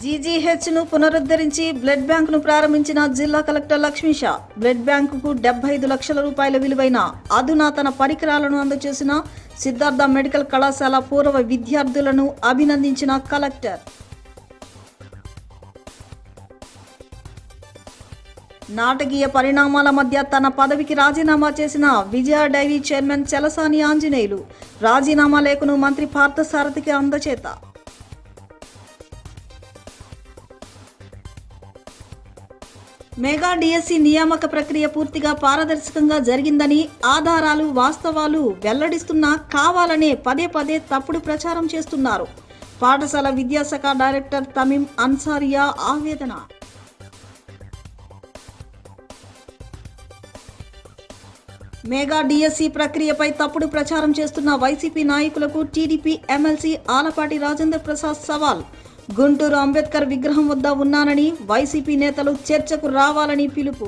జీజీహెచ్ను పునరుద్ధరించి blood బ్యాంకును ప్రారంభించిన జిల్లా కలెక్టర్ లక్ష్మీషా. బ్లడ్ బ్యాంకుకు 75 లక్షల రూపాయల విలువైన అధునాతన పరికరాలను అందజేసిన సిద్ధార్థ మెడికల్ కళాశాల పూర్వ విద్యార్థులను అభినందించిన కలెక్టర్. నాటకీయ పరిణామాల మధ్య తన పదవికి రాజీనామా చేసిన విజయ డైరీ చైర్మన్ చలసాని ఆంజనేయులు రాజీనామా లేఖను మంత్రి పార్థసారథికి అందజేత. మెగా డిఎస్సి నియామక ప్రక్రియ పూర్తిగా పారదర్శకంగా జరిగిందని, ఆధారాలు వాస్తవాలు వెల్లడిస్తున్నా కావాలనే పదే పదే తప్పుడు ప్రచారం చేస్తున్నారు. పాఠశాల విద్యాశాఖ డైరెక్టర్ తమీం అన్సారియా ఆవేదన. మెగా డిఎస్సి ప్రక్రియపై తప్పుడు ప్రచారం చేస్తున్న వైసీపీ నాయకులకు టీడీపీ ఎమ్మెల్సీ ఆలపాటి రాజేంద్ర ప్రసాద్ సవాల్. గుంటూరు అంబేద్కర్ విగ్రహం వద్ద ఉన్నానని వైసీపీ నేతలు చర్చకు రావాలని పిలుపు.